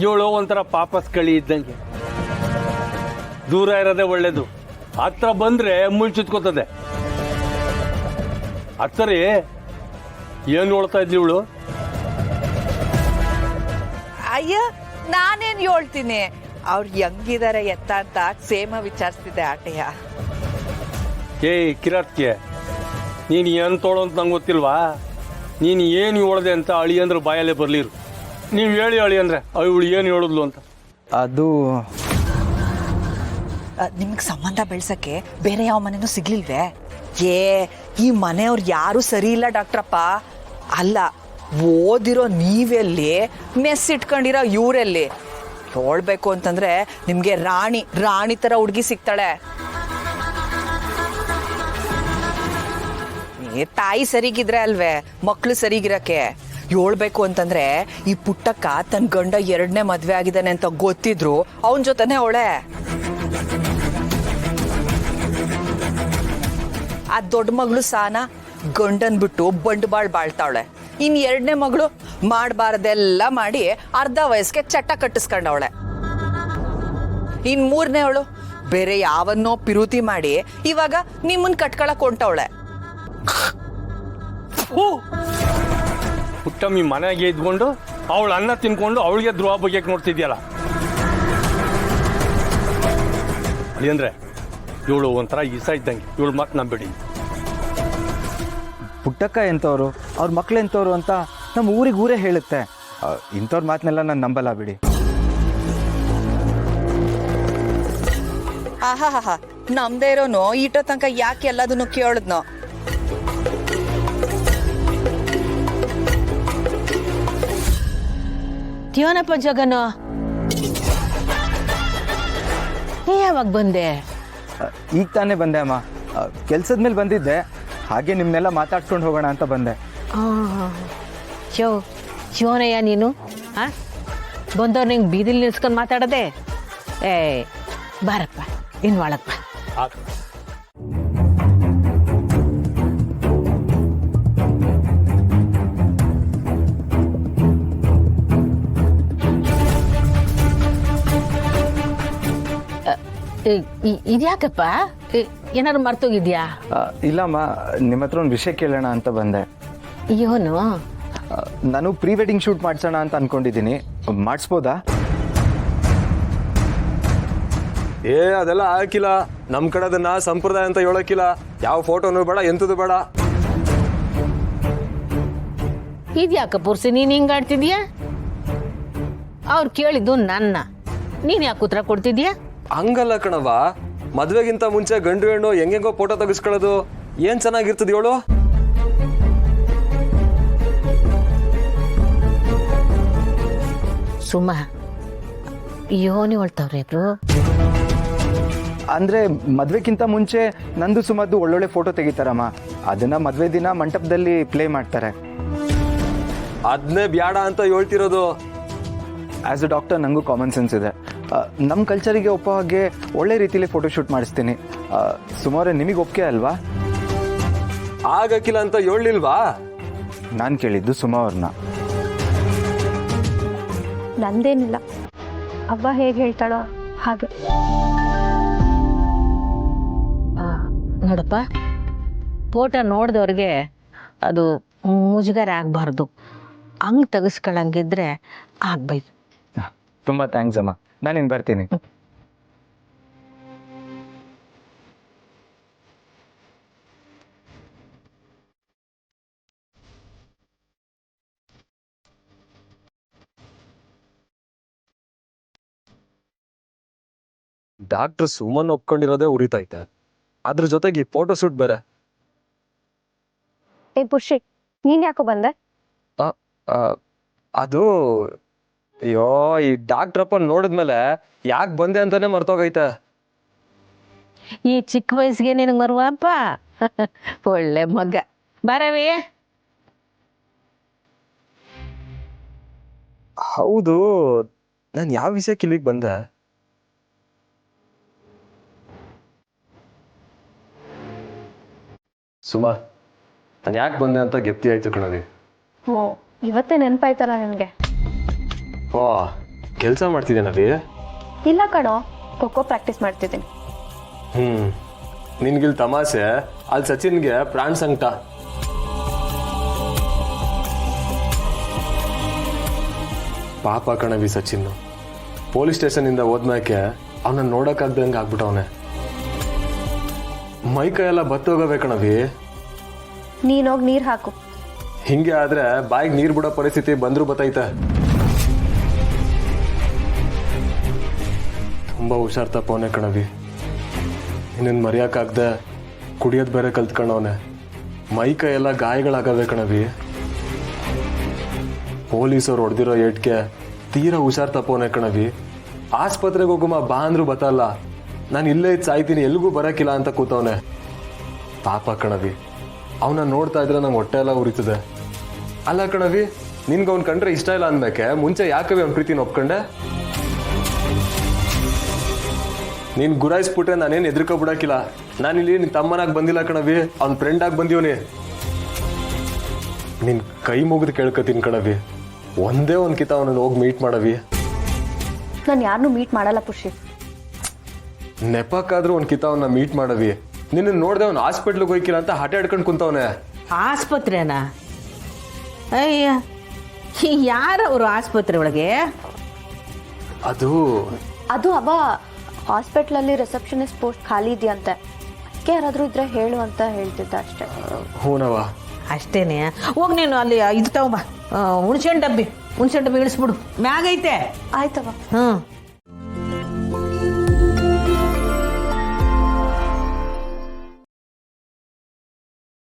ಇವಳು ಒಂಥರ ಪಾಪಸ್ ಕಳಿ ಇದ್ದಂಗೆ, ದೂರ ಇರೋದೇ ಒಳ್ಳೇದು. ಹತ್ರ ಬಂದ್ರೆ ಮುಳ್ಚುತ್ಕೋತದೆ. ಹತ್ತರಿ ಏನು ಹೇಳ್ತಾ ಇದ್ಲಿ ಇವಳು? ಅಯ್ಯ, ನಾನೇನ್ ಹೇಳ್ತೀನಿ, ಅವ್ರು ಹೆಂಗಿದಾರೆ ಎತ್ತ ಅಂತ ಸೇಮ ವಿಚಾರಿಸ್ತಿದ್ದೆ ಆಟೆಯ. ಕಿರಾಟ್ಕೆ, ನೀನು ಏನು ತೋಳು ಅಂತ ನಂಗೆ ಗೊತ್ತಿಲ್ವಾ? ನೀನು ಏನು ಹೇಳ್ದೆ ಅಂತ ಅಳಿ ಅಂದ್ರೆ ಬಾಯಲ್ಲೇ ಬರ್ಲಿರು. ನೀವು ಹೇಳಿ ಅಳಿ ಅಂದ್ರೆ ಅವಳು ಏನು ಹೇಳಿದ್ಲು ಅಂತ. ಅದು ನಿಮ್ಗೆ ಸಂಬಂಧ ಬೆಳ್ಸಕ್ಕೆ ಬೇರೆ ಯಾವ ಮನೆನೂ ಸಿಗ್ಲಿಲ್ವೇ? ಈ ಮನೆಯವ್ರು ಯಾರು ಸರಿ ಇಲ್ಲ ಡಾಕ್ಟ್ರಪ್ಪ. ಅಲ್ಲ, ಓದಿರೋ ನೀವೆಲ್ಲಿ, ಮೆಸ್ ಇಟ್ಕೊಂಡಿರೋ ಇವರೆಲ್ಲಿ? ಹೇಳ್ಬೇಕು ಅಂತಂದ್ರೆ ನಿಮ್ಗೆ ರಾಣಿ ತರ ಹುಡುಗಿ ಸಿಗ್ತಾಳೆ. ತಾಯಿ ಸರಿಗಿದ್ರೆ ಅಲ್ವೇ ಮಕ್ಳು ಸರಿಗಿರಕ್ಕೆ. ಹೇಳ್ಬೇಕು ಅಂತಂದ್ರೆ ಈ ಪುಟ್ಟಕ್ಕ ತನ್ನ ಗಂಡ 2ನೇ ಮದ್ವೆ ಆಗಿದ್ದಾನೆ ಅಂತ ಗೊತ್ತಿದ್ರು ಅವನ ಜೊತೆನೆ ಅವಳೆ. ಆ ದೊಡ್ಡ ಮಗಳು ಸಾನ ಗಂಡನ್ ಬಿಟ್ಟು ಬಂಡವಾಳ ಬಾಳ್ತಾವಳೆ. ಇನ್ 2ನೇ ಮಗಳು ಮಾಡಬಾರ್ದೆಲ್ಲ ಮಾಡಿ ಅರ್ಧ ವಯಸ್ಸಿಗೆ ಚಟ್ಟ ಕಟ್ಟಿಸ್ಕೊಂಡವಳೆ. ಇನ್ 3ನೇ ಅವಳು ಬೇರೆ ಯಾವನ್ನೋ ಪಿರುತಿ ಮಾಡಿ ಇವಾಗ ನಿಮ್ಮನ್ ಕಟ್ಕೊಳಕ್ ಹೊಂಟವಳೆ. ಪುಟ್ಟಮ್ಮಿ ಮನೆಗೆ ಇದ್ಕೊಂಡು ಅವಳು ಅನ್ನ ತಿನ್ಕೊಂಡು ಅವಳಿಗೆ ದ್ರೋಹ ಬಗ್ಗೆಕ್ ನೋಡ್ತಿದ್ಯಲ್ಲ. ಅಂದ್ರೆ ಇವಳು ಒಂಥರ ಇಸ ಇದ್ದಂಗೆ, ಇವಳು ಮಾತು ನಂಬಿಡಿ. ಪುಟ್ಟಕ್ಕ ಎಂಥವ್ರು, ಅವ್ರ ಮಕ್ಳು ಎಂಥವ್ರು ಅಂತ ನಮ್ಮ ಊರೇ ಹೇಳುತ್ತೆ. ಇಂಥವ್ರ ಮಾತನ್ನೆಲ್ಲ ನಾನು ನಂಬಲ್ಲ ಬಿಡಿ. ಆಹಾ, ನಮ್ದೇ ಇರೋನು ಈಟೋ ತನಕ ಯಾಕೆ ಎಲ್ಲದನ್ನು ಕೇಳಿದ್ನೋ. ತ್ಯೋನಪ್ಪ ಜಗನು, ನೀ ಯಾವಾಗ ಬಂದೆ? ಈಗ ತಾನೇ ಬಂದೆ ಅಮ್ಮ. ಕೆಲ್ಸದ ಮೇಲೆ ಬಂದಿದ್ದೆ, ಹಾಗೆ ನಿಮ್ಮನ್ನೆಲ್ಲ ಮಾತಾಡ್ಸ್ಕೊಂಡು ಹೋಗೋಣ ಅಂತ ಬಂದೆ. ಶಿವನಯ್ಯ ನೀನು ಬಂದವ್ರು ನಿಂಗೆ ಬೀದಿಲಿ ನಿಲ್ಸ್ಕೊಂಡು ಮಾತಾಡದೆ? ಬಾರಪ್ಪ, ಇನ್ ಒಳಪ್ಪ. ಇದ್ಯಾಕಪ್ಪ, ಏನಾದ್ರು ಮರ್ತೋಗಿದ್ಯಾ? ಇಲ್ಲಮ್ಮ, ನಿಮ್ಮ ಹತ್ರ ಒಂದು ವಿಷಯ ಕೇಳೋಣ ಅಂತ ಬಂದೆ. ಏನು? ನಾನು ಪ್ರೀ ವೆಡ್ಡಿಂಗ್ ಶೂಟ್ ಮಾಡ್ಸೋಣ ಅಂತ ಅನ್ಕೊಂಡಿದ್ದೀನಿ, ಮಾಡಿಸ್ಬೋದಾ? ಅದೆಲ್ಲ ಹಾಕಿಲ್ಲ. ನಮ್ಮ ಕಡೆ ಅದನ್ನ ಸಂಪ್ರದಾಯ ಅಂತ ಹೇಳೋಕಿಲ್ಲ. ಯಾವ ಫೋಟೋನು ಬೇಡ, ಎಂಥದ್ದು ಬೇಡ. ಇದ್ಯಾಕ ಪುರ್ಸಿ ನೀನ್ ಹಿಂಗಾಡ್ತಿದ್ಯಾ? ಅವ್ರು ಕೇಳಿದ್ದು ನನ್ನ, ನೀನ್ ಯಾಕೆ ಉತ್ತರ ಕೊಡ್ತಿದ್ಯಾ? ಹಂಗಲ್ಲ ಕಣವ, ಮದ್ವೆಗಿಂತ ಮುಂಚೆ ಗಂಡು ಹೆಣ್ಣು ಹೆಂಗೆಂಗೋ ಫೋಟೋ ತೆಗಿಸ್ಕೊಳ್ಳೋದು ಏನ್ ಚೆನ್ನಾಗಿರ್ತದ ಹೇಳು? ಸುಮ್ಮ ಯೋನಿ ಹೊಳ್ತಾವ್ರಿ ಅದು. ಅಂದ್ರೆ ಮದ್ವೆಕ್ಕಿಂತ ಮುಂಚೆ ನಂದು ಸುಮದ್ದು ಒಳ್ಳೊಳ್ಳೆ ಫೋಟೋ ತೆಗಿತಾರಮ್ಮ. ಅದನ್ನ ಮದ್ವೆ ದಿನ ಮಂಟಪದಲ್ಲಿ ಪ್ಲೇ ಮಾಡ್ತಾರೆ. ಅದನ್ನೇ ಬ್ಯಾಡ ಅಂತ ಹೇಳ್ತಿರೋದು. ಆಸ್ ಅ ಡಾಕ್ಟರ್ ನಂಗೂ ಕಾಮನ್ ಸೆನ್ಸ್ ಇದೆ. ನಮ್ಮ ಕಲ್ಚರಿಗೆ ಒಪ್ಪೋ ಹಾಗೆ ಒಳ್ಳೆ ರೀತಿಯಲ್ಲಿ ಫೋಟೋಶೂಟ್ ಮಾಡಿಸ್ತೀನಿ. ಸುಮಾರು ನಿಮಗೆ ಒಪ್ಪಿಗೆ ಅಲ್ವಾ? ಆಗಕ್ಕಿಲ್ಲ ಅಂತ ಹೇಳಿಲ್ವಾ? ನಾನು ಕೇಳಿದ್ದು ಸುಮಾ ಅವ್ರನ್ನ. ನಂದೇನಿಲ್ಲ, ಅವ್ವ ಹೇಗೆ ಹೇಳ್ತಾಳೋ ಹಾಗೆ. ನೋಡಪ್ಪ, ಫೋಟೋ ನೋಡಿದವ್ರಿಗೆ ಅದು ಮುಜುಗರ ಆಗಬಾರ್ದು. ಹಂಗೆ ತೆಗಿಸ್ಕೊಳಂಗಿದ್ರೆ ಆಗ್ಬೇಕು. ತುಂಬ ಥ್ಯಾಂಕ್ಸ್ ಅಮ್ಮ, ನಾನಿನ್ ಬರ್ತೀನಿ. ಡಾಕ್ಟರ್ ಸುಮನ್ ಒಪ್ಕೊಂಡಿರೋದೇ ಉರಿತೈತೆ, ಅದ್ರ ಜೊತೆಗೆ ಈ ಫೋಟೋ ಶೂಟ್ ಬೇರೆ. ಪುಷಿ, ನೀನ್ ಯಾಕೋ ಬಂದೆ? ಅದು ಅಯ್ಯೋ, ಈ ಡಾಕ್ಟ್ರಪ್ಪ ನೋಡಿದ್ಮೇಲೆ ಯಾಕೆ ಬಂದೆ ಅಂತಾನೆ ಮರ್ತೋಗೈತೆ. ಈ ಚಿಕ್ಕ ವಯಸ್ಸಿಗೆ ನಿನಗೆ ಮರುವಪ್ಪ, ಒಳ್ಳೆ ಮಗ. ಬರವೇ. ಹೌದು, ನಾನು ಯಾವ ವಿಷಯಕ್ಕೆ ಇಲ್ಲಿಗೆ ಬಂದೆ? ಸುಮಾ, ನಾನು ಯಾಕೆ ಬಂದೆ ಅಂತ ಗೆಪ್ತಿ ಆಯ್ತು ಕಣವಿ. ಇವತ್ತೇ ನೆನಪಾಯ್ತಲ್ಲ ನನಗೆ. ಓ, ಕೆಲಸ ಮಾಡ್ತಿದ್ದೇನವಿ? ಇಲ್ಲ ಕಣೋ, ಖೋಖೋ ಪ್ರಾಕ್ಟೀಸ್ ಮಾಡ್ತಿದ್ದೀನಿ. ನಿನ್ಗಿಲ್ ತಮಾಷೆ, ಅಲ್ಲಿ ಸಚಿನ್ಗೆ ಪ್ರಾಣ ಸಂಕಟ. ಪಾಪ ಕಣವಿ ಸಚಿನ್. ಪೊಲೀಸ್ ಸ್ಟೇಷನ್ ಇಂದ ಹೋದ್ಮ್ಯಾಕೆ ಅವನ ನೋಡಕ್ಕಾಗ್ದಂಗೆ ಆಗ್ಬಿಟ್ಟವನೆ. ಮೈ ಕೈ ಎಲ್ಲ ಬತ್ತೋಗಬೇಕಣವಿ. ನೀನೋಗಿ ನೀರು ಹಾಕು. ಹಿಂಗೆ ಆದ್ರೆ ಬಾಯಿಗೆ ನೀರು ಬಿಡೋ ಪರಿಸ್ಥಿತಿ ಬಂದ್ರು ಬತ್ತೈತೆ. ತುಂಬಾ ಹುಷಾರ್ ತಪ್ಪವನೆ ಕಣವಿ. ಇನ್ನೇನು ಮರೆಯೋಕ್ಕಾಗ್ದೆ ಕುಡಿಯೋದು ಬೇರೆ ಕಲ್ತ್ಕೊಂಡವನೆ. ಮೈ ಕೈ ಎಲ್ಲ ಗಾಯಗಳಾಗವೆ ಕಣವಿ. ಪೊಲೀಸವ್ರು ಹೊಡೆದಿರೋ ಏಟ್ಗೆ ತೀರಾ ಹುಷಾರ್ ತಪ್ಪವನೆ ಕಣವಿ. ಆಸ್ಪತ್ರೆಗೆ ಹೋಗುಮ ಬಾ ಅಂದ್ರು ಬತ್ತಲ್ಲ. ನಾನು ಇಲ್ಲೇ ಇದ್ದು ಸಾಯ್ತೀನಿ, ಎಲ್ಗೂ ಬರೋಕ್ಕಿಲ್ಲ ಅಂತ ಕೂತವನೆ. ಪಾಪ ಕಣವಿ, ಅವನ ನೋಡ್ತಾ ಇದ್ರೆ ನಂಗೆ ಹೊಟ್ಟೆ ಎಲ್ಲ ಉರಿತದೆ. ಅಲ್ಲ ಕಣವಿ, ನಿನ್ಗೆ ಅವ್ನು ಕಂಡ್ರೆ ಇಷ್ಟ ಇಲ್ಲ ಅನ್ಬೇಕೆ ಮುಂಚೆ ಯಾಕವಿ ಅವ್ನ ಪ್ರೀತಿನ ಒಪ್ಕೊಂಡೆ? ನೀನ್ ಗುರಾಯಿಸ್ಬಿಟ್ರೆ ನಾನೇನು ಎದ್ರಿಕೊಬಿಡಕ್ಕಿಲ್ಲ. ನಾನಿಲ್ಲಿ ನಿನ್ ತಮ್ಮನಾಗಿ ಬಂದಿಲ್ಲ ಕಣವಿ, ಅವ್ನ ಫ್ರೆಂಡ್ ಆಗಿ ಬಂದೀವನಿ. ನಿನ್ ಕೈ ಮುಗಿದು ಕೇಳ್ಕೊತೀನಿ ಕಣವಿ, ಒಂದೇ ಒಂದ್ ಕಿತ ಅವನನ್ನು ಹೋಗಿ ಮೀಟ್ ಮಾಡವಿ. ನಾನು ಯಾರನ್ನೂ ಮೀಟ್ ಮಾಡಲ್ಲ ಪುಷಿ. ನೆಪಕ್ಕಾದ್ರೂ ಒಂದ್ ಕಿತ ಅವನ್ನ ಮೀಟ್ ಮಾಡವಿ. ನಿನ್ನ ನೋಡ್ದೆ ಅವ್ನು ಹಾಸ್ಪಿಟ್ಲಿಗೆ ಹೋಯ್ಕಿಲ್ಲ ಅಂತ ಹಠ ಹಿಡ್ಕೊಂಡು ಕುಂತವನೆ. ಆಸ್ಪತ್ರೆನಾ? ಅಯ್ಯ, ಯಾರವರು ಆಸ್ಪತ್ರೆ ಒಳಗೆ? ಅದು ಅವ ಹಾಸ್ಪಿಟ್ಲಲ್ಲಿ ರಿಸೆಪ್ಷನಿಸ್ಟ್ ಪೋಸ್ಟ್ ಖಾಲಿ ಇದೆಯಂತೆ. ಅದಕ್ಕೆ ಯಾರಾದರೂ ಇದ್ರೆ ಹೇಳು ಅಂತ ಹೇಳ್ತಿದ್ದ ಅಷ್ಟೇ. ಹೂನವ. ಅಷ್ಟೇನೆ. ಹೋಗಿ ನೀನು ಅಲ್ಲಿ ಇದು ತಗೊಂಬ, ಹುಣ್ಸೆಹಣ್ಣು ಡಬ್ಬಿ ಇಳಿಸ್ಬಿಡು, ಮ್ಯಾಗೈತೆ. ಆಯ್ತವ. ಹ್ಞೂ